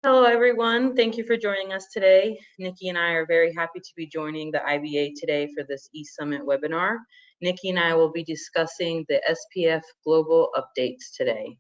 Hello, everyone. Thank you for joining us today. Nicki and I are very happy to be joining the IBA today for this eSummit webinar. Nicki and I will be discussing the SPF global updates today.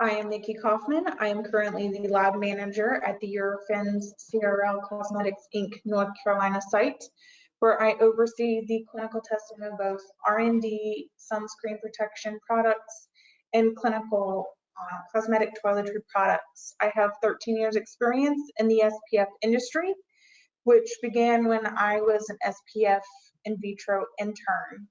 I am Nicki Kauffmann. I am currently the lab manager at the Eurofins CRL Cosmetics Inc. North Carolina site, where I oversee the clinical testing of both R&D sunscreen protection products and clinical cosmetic toiletry products. I have 13 years experience in the SPF industry, which began when I was an SPF in vitro intern.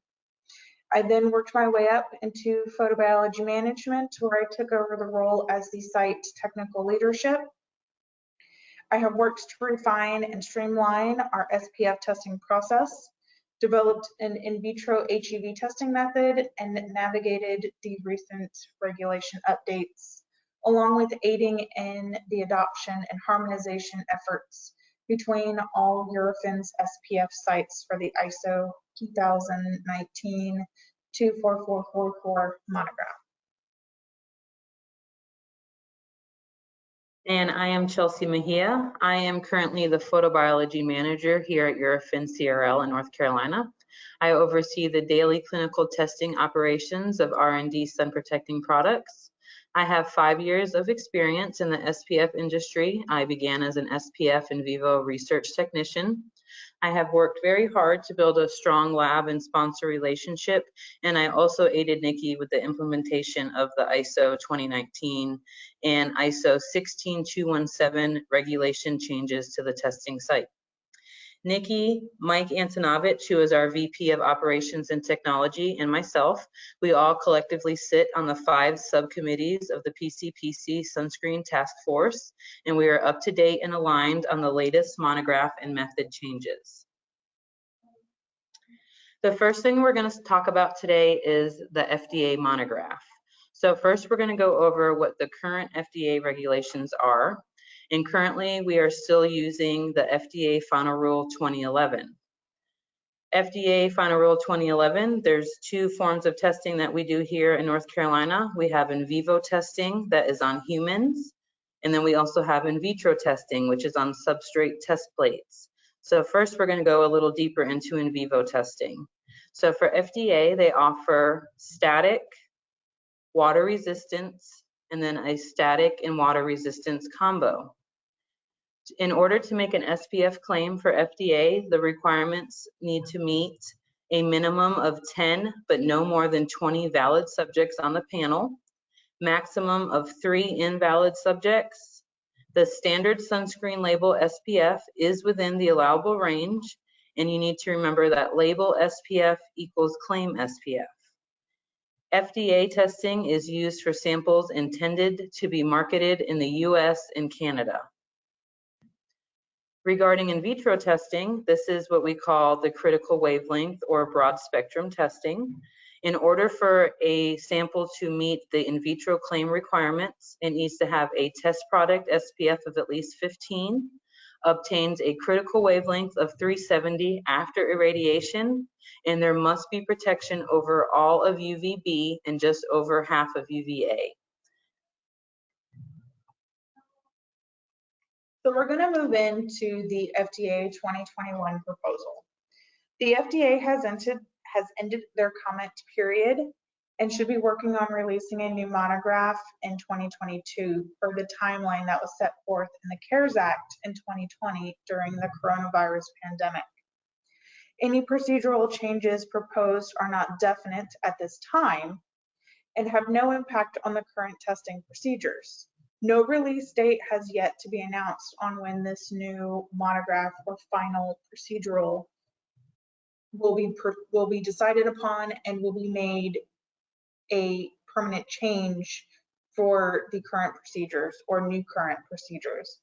I then worked my way up into photobiology management, where I took over the role as the site technical leadership. I have worked to refine and streamline our SPF testing process, developed an in vitro HEV testing method, and navigated the recent regulation updates, along with aiding in the adoption and harmonization efforts between all Eurofins SPF sites for the ISO 2019 24444 monograph. And I am Chelcie Mejia. I am currently the photobiology manager here at Eurofins CRL in North Carolina. I oversee the daily clinical testing operations of R&D sun protecting products. I have 5 years of experience in the SPF industry. I began as an SPF in vivo research technician. I have worked very hard to build a strong lab and sponsor relationship, and I also aided Nicki with the implementation of the ISO 2019 and ISO 16217 regulation changes to the testing site. Nicki, Mike Antonovich, who is our VP of Operations and Technology, and myself, we all collectively sit on the 5 subcommittees of the PCPC Sunscreen Task Force, and we are up to date and aligned on the latest monograph and method changes. The first thing we're going to talk about today is the FDA monograph. So first, we're going to go over what the current FDA regulations are. And currently, we are still using the FDA Final Rule 2011. FDA Final Rule 2011, there's 2 forms of testing that we do here in North Carolina. We have in vivo testing that is on humans, and then we also have in vitro testing, which is on substrate test plates. So first, we're going to go a little deeper into in vivo testing. So for FDA, they offer static, water resistance, and then a static and water resistance combo. In order to make an SPF claim for FDA, the requirements need to meet a minimum of 10, but no more than 20 valid subjects on the panel, maximum of 3 invalid subjects. The standard sunscreen label SPF is within the allowable range, and you need to remember that label SPF equals claim SPF. FDA testing is used for samples intended to be marketed in the US and Canada. Regarding in vitro testing, this is what we call the critical wavelength or broad spectrum testing. In order for a sample to meet the in vitro claim requirements, it needs to have a test product SPF of at least 15, obtains a critical wavelength of 370 after irradiation, and there must be protection over all of UVB and just over half of UVA. So we're going to move into the FDA 2021 proposal. The FDA has ended their comment period and should be working on releasing a new monograph in 2022 per the timeline that was set forth in the CARES Act in 2020 during the coronavirus pandemic. Any procedural changes proposed are not definite at this time and have no impact on the current testing procedures. No release date has yet to be announced on when this new monograph or final procedural will be decided upon and will be made a permanent change for the current procedures or new current procedures.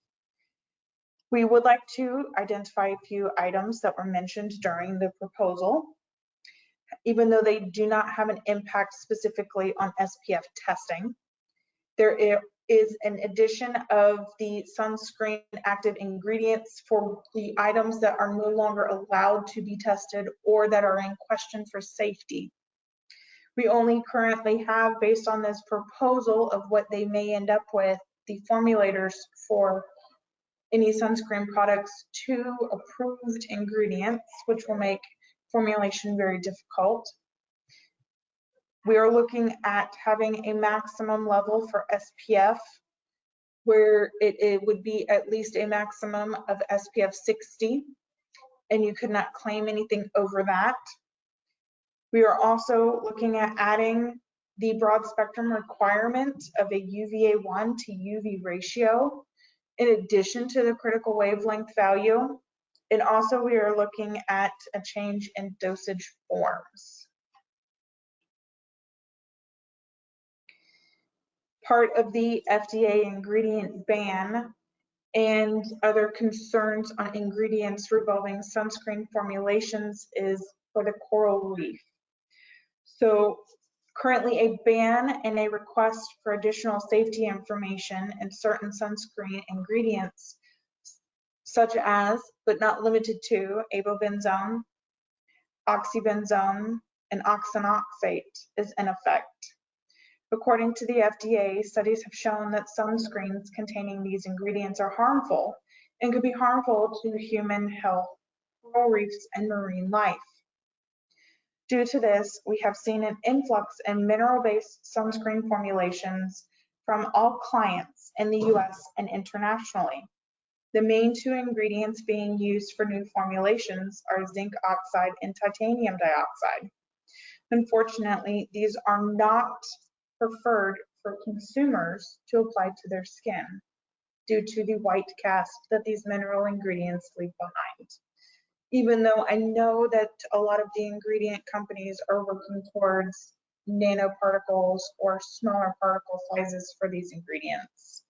We would like to identify a few items that were mentioned during the proposal, even though they do not have an impact specifically on SPF testing. There is an addition of the sunscreen active ingredients for the items that are no longer allowed to be tested or that are in question for safety. We only currently have, based on this proposal of what they may end up with, the formulators for any sunscreen products, 2 approved ingredients, which will make formulation very difficult. We are looking at having a maximum level for SPF, where it would be at least a maximum of SPF 60, and you could not claim anything over that. We are also looking at adding the broad spectrum requirement of a UVA1 to UV ratio, in addition to the critical wavelength value. And also we are looking at a change in dosage forms. Part of the FDA ingredient ban and other concerns on ingredients revolving sunscreen formulations is for the coral reef. So currently a ban and a request for additional safety information in certain sunscreen ingredients, such as, but not limited to, avobenzone, oxybenzone, and oxanoxate is in effect. According to the FDA, studies have shown that sunscreens containing these ingredients are harmful and could be harmful to human health, coral reefs, and marine life. Due to this, we have seen an influx in mineral-based sunscreen formulations from all clients in the US and internationally. The main 2 ingredients being used for new formulations are zinc oxide and titanium dioxide. Unfortunately, these are not preferred for consumers to apply to their skin due to the white cast that these mineral ingredients leave behind. Even though I know that a lot of the ingredient companies are working towards nanoparticles or smaller particle sizes for these ingredients.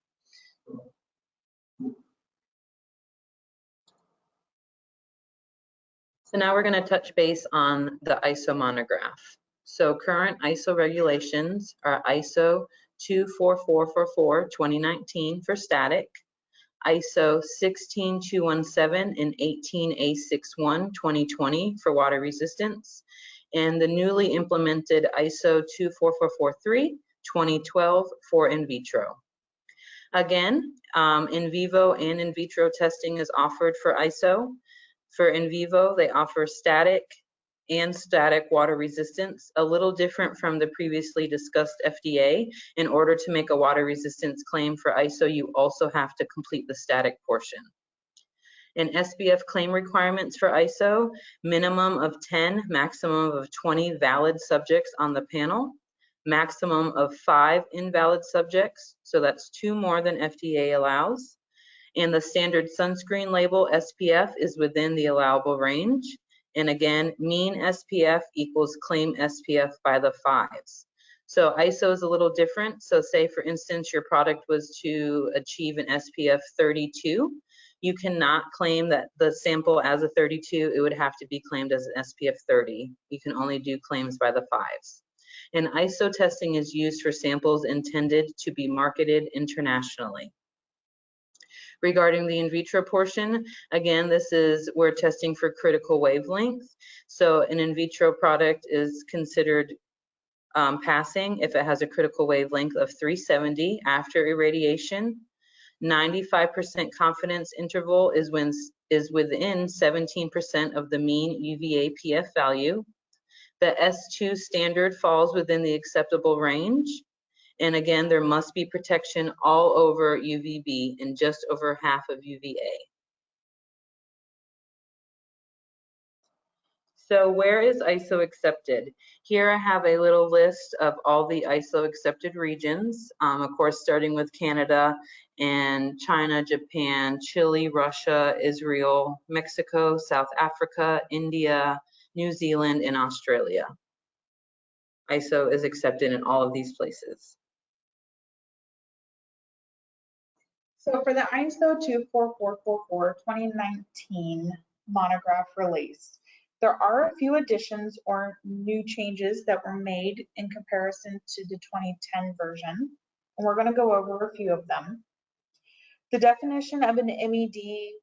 So now we're going to touch base on the ISO monograph. So current ISO regulations are ISO 24444 2019 for static, ISO 16217 and 18A61 2020 for water resistance, and the newly implemented ISO 24443 2012 for in vitro. Again, in vivo and in vitro testing is offered for ISO. For in vivo, they offer static and static water resistance, a little different from the previously discussed FDA. In order to make a water resistance claim for ISO, you also have to complete the static portion. In SPF claim requirements for ISO, minimum of 10, maximum of 20 valid subjects on the panel, maximum of 5 invalid subjects, so that's 2 more than FDA allows. And the standard sunscreen label SPF is within the allowable range. And again, mean SPF equals claim SPF by the 5s. So ISO is a little different. So say for instance, your product was to achieve an SPF 32. You cannot claim that the sample as a 32, it would have to be claimed as an SPF 30. You can only do claims by the 5s. And ISO testing is used for samples intended to be marketed internationally. Regarding the in vitro portion, again, this is, we're testing for critical wavelength. So an in vitro product is considered passing if it has a critical wavelength of 370 after irradiation. 95% confidence interval is within 17% of the mean UVA PF value. The S2 standard falls within the acceptable range. And again, there must be protection all over UVB and just over half of UVA. So where is ISO accepted? Here I have a little list of all the ISO accepted regions, of course, starting with Canada and China, Japan, Chile, Russia, Israel, Mexico, South Africa, India, New Zealand, and Australia. ISO is accepted in all of these places. So for the ISO 24444 2019 monograph release, there are a few additions or new changes that were made in comparison to the 2010 version, and we're going to go over a few of them. The definition of an MED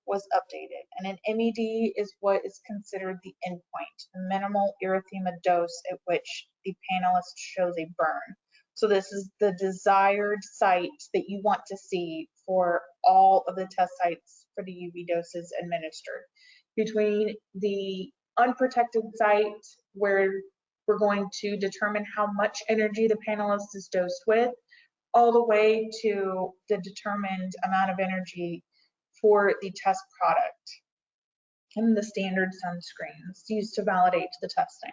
was updated, and an MED is what is considered the endpoint, the minimal erythema dose at which the panelist shows a burn. So this is the desired site that you want to see for all of the test sites for the UV doses administered. Between the unprotected site, where we're going to determine how much energy the panelist is dosed with, all the way to the determined amount of energy for the test product and the standard sunscreens used to validate the testing.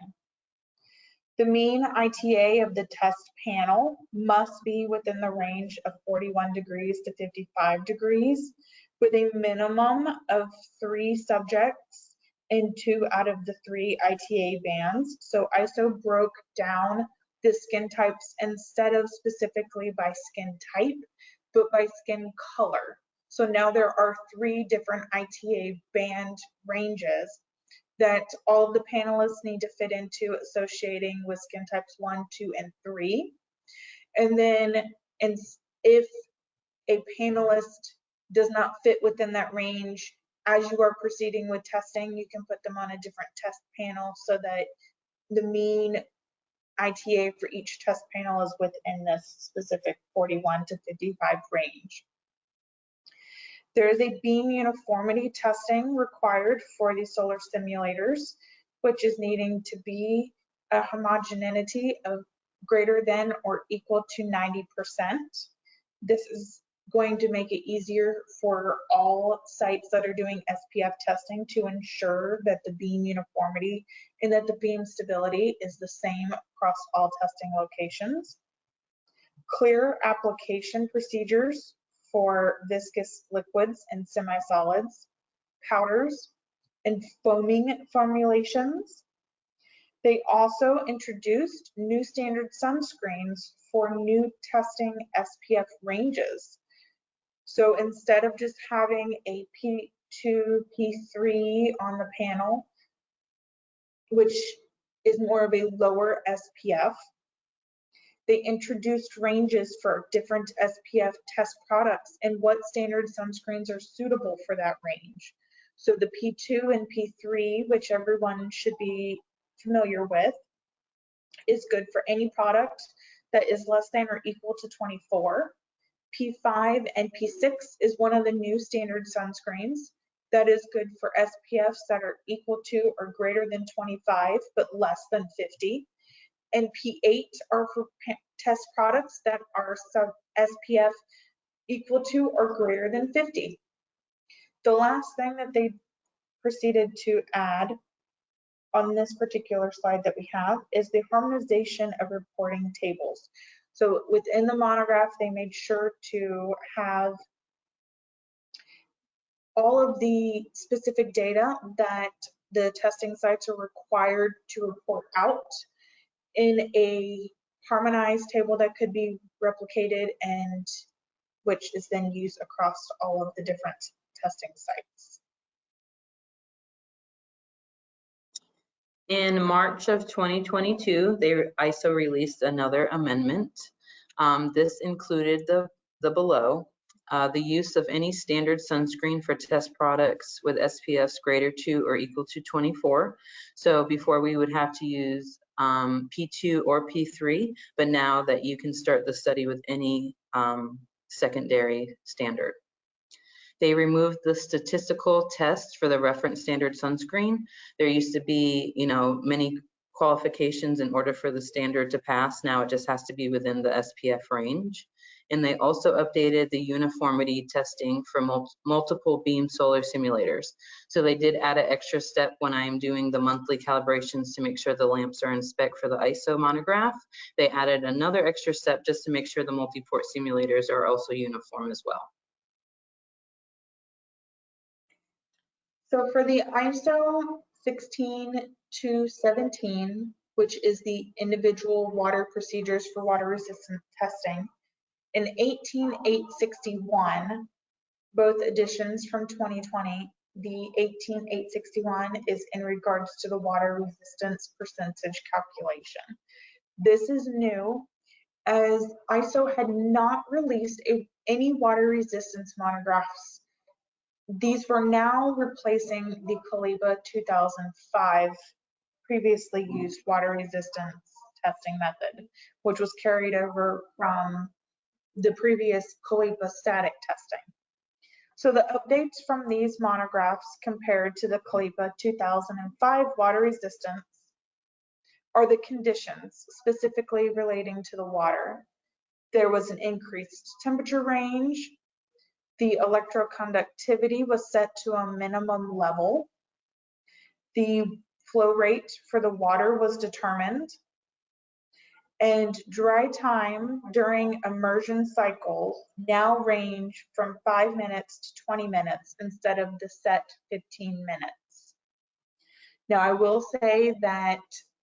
The mean ITA of the test panel must be within the range of 41 degrees to 55 degrees, with a minimum of 3 subjects in 2 out of the 3 ITA bands. So ISO broke down the skin types instead of specifically by skin type, but by skin color. So now there are 3 different ITA band ranges that all of the panelists need to fit into, associating with skin types 1, 2, and 3. And then if a panelist does not fit within that range, as you are proceeding with testing, you can put them on a different test panel so that the mean ITA for each test panel is within this specific 41 to 55 range. There is a beam uniformity testing required for these solar simulators, which is needing to be a homogeneity of greater than or equal to 90%. This is going to make it easier for all sites that are doing SPF testing to ensure that the beam uniformity and that the beam stability is the same across all testing locations. Clear application procedures for viscous liquids and semi-solids, powders, and foaming formulations. They also introduced new standard sunscreens for new testing SPF ranges. So instead of just having a P2, P3 on the panel, which is more of a lower SPF, they introduced ranges for different SPF test products and what standard sunscreens are suitable for that range. So the P2 and P3, which everyone should be familiar with, is good for any product that is less than or equal to 24. P5 and P6 is one of the new standard sunscreens that is good for SPFs that are equal to or greater than 25 but less than 50. And P8 are for test products that are sub SPF equal to or greater than 50. The last thing that they proceeded to add on this particular slide that we have is the harmonization of reporting tables. So within the monograph, they made sure to have all of the specific data that the testing sites are required to report out in a harmonized table that could be replicated and which is then used across all of the different testing sites. In March of 2022, ISO released another amendment. This included the below, the use of any standard sunscreen for test products with SPFs greater to or equal to 24. So before we would have to use P2 or P3, but now that you can start the study with any secondary standard. They removed the statistical test for the reference standard sunscreen. There used to be, many qualifications in order for the standard to pass. Now it just has to be within the SPF range. And they also updated the uniformity testing for multiple beam solar simulators. So they did add an extra step when I'm doing the monthly calibrations to make sure the lamps are in spec for the ISO monograph. They added another extra step just to make sure the multi-port simulators are also uniform as well. So for the ISO 16217, which is the individual water procedures for water resistant testing, in 18861, both editions from 2020, the 18861 is in regards to the water resistance percentage calculation. This is new as ISO had not released any water resistance monographs. These were now replacing the Caliba 2005 previously used water resistance testing method, which was carried over from the previous Caliba static testing. So the updates from these monographs compared to the Caliba 2005 water resistance are the conditions specifically relating to the water. There was an increased temperature range. The electroconductivity was set to a minimum level. The flow rate for the water was determined. And dry time during immersion cycles now range from 5 minutes to 20 minutes instead of the set 15 minutes. Now, I will say that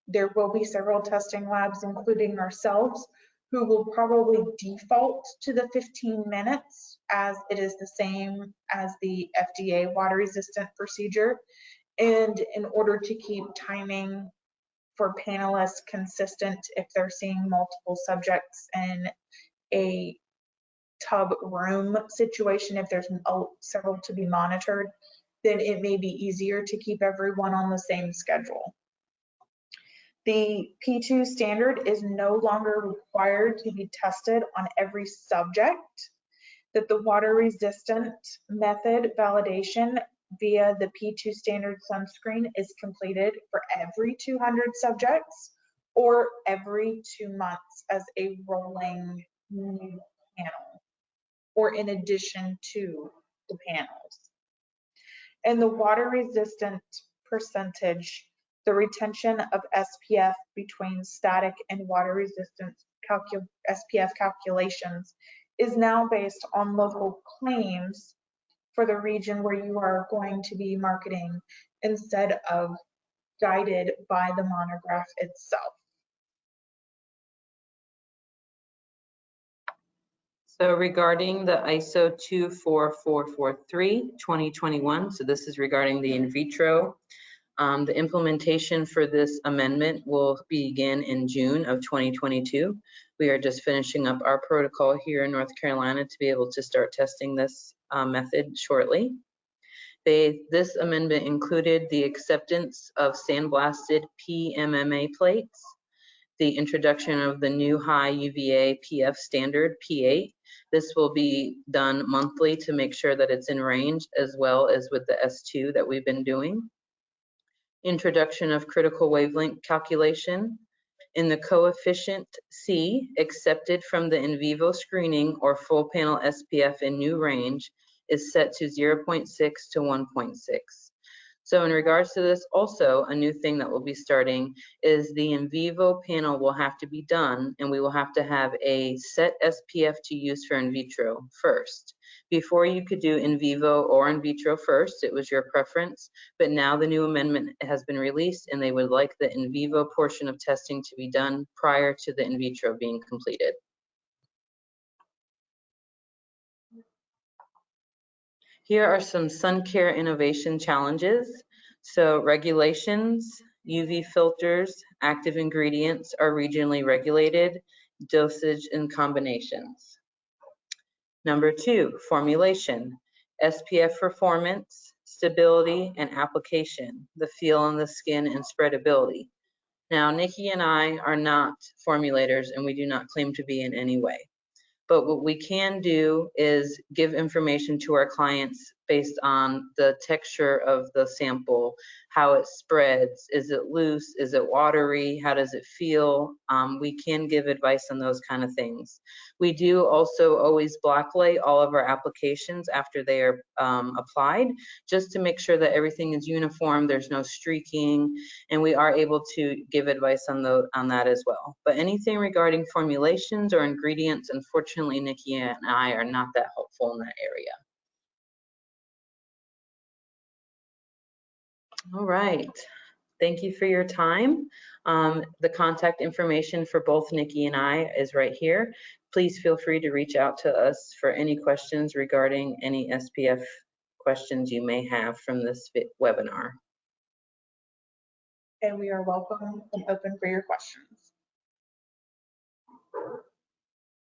there will be several testing labs, including ourselves, who will probably default to the 15 minutes as it is the same as the FDA water resistant procedure. And in order to keep timing for panelists consistent, if they're seeing multiple subjects in a tub room situation, if there's several to be monitored, then it may be easier to keep everyone on the same schedule. The P2 standard is no longer required to be tested on every subject, that the water resistant method validation via the P2 standard sunscreen is completed for every 200 subjects or every 2 months as a rolling new panel, or in addition to the panels. And the water resistant percentage, the retention of SPF between static and water resistance SPF calculations is now based on local claims for the region where you are going to be marketing instead of guided by the monograph itself. So regarding the ISO 24443 2021, so this is regarding the in vitro. The implementation for this amendment will begin in June of 2022. We are just finishing up our protocol here in North Carolina to be able to start testing this method shortly. This amendment included the acceptance of sandblasted PMMA plates, the introduction of the new high UVA PF standard P8. This will be done monthly to make sure that it's in range, as well as with the S2 that we've been doing. Introduction of critical wavelength calculation in the coefficient C accepted from the in vivo screening or full panel SPF in new range is set to 0.6 to 1.6. So in regards to this, also a new thing that will be starting is the in vivo panel will have to be done, and we will have to have a set SPF to use for in vitro first. Before, you could do in vivo or in vitro first, it was your preference, but now the new amendment has been released and they would like the in vivo portion of testing to be done prior to the in vitro being completed. Here are some Suncare innovation challenges. So regulations, UV filters, active ingredients are regionally regulated, dosage and combinations. Number 2, formulation, SPF performance, stability, and application, the feel on the skin and spreadability. Now, Nicki and I are not formulators and we do not claim to be in any way. But what we can do is give information to our clients based on the texture of the sample, how it spreads, is it loose, is it watery, how does it feel? We can give advice on those kind of things. We do also always blacklight all of our applications after they are applied, just to make sure that everything is uniform, there's no streaking, and we are able to give advice on that as well. But anything regarding formulations or ingredients, unfortunately, Nicki and I are not that helpful in that area. All right, thank you for your time. The contact information for both Nicki and I is right here. Please feel free to reach out to us for any questions regarding any SPF questions you may have from this webinar. And we are welcome and open for your questions.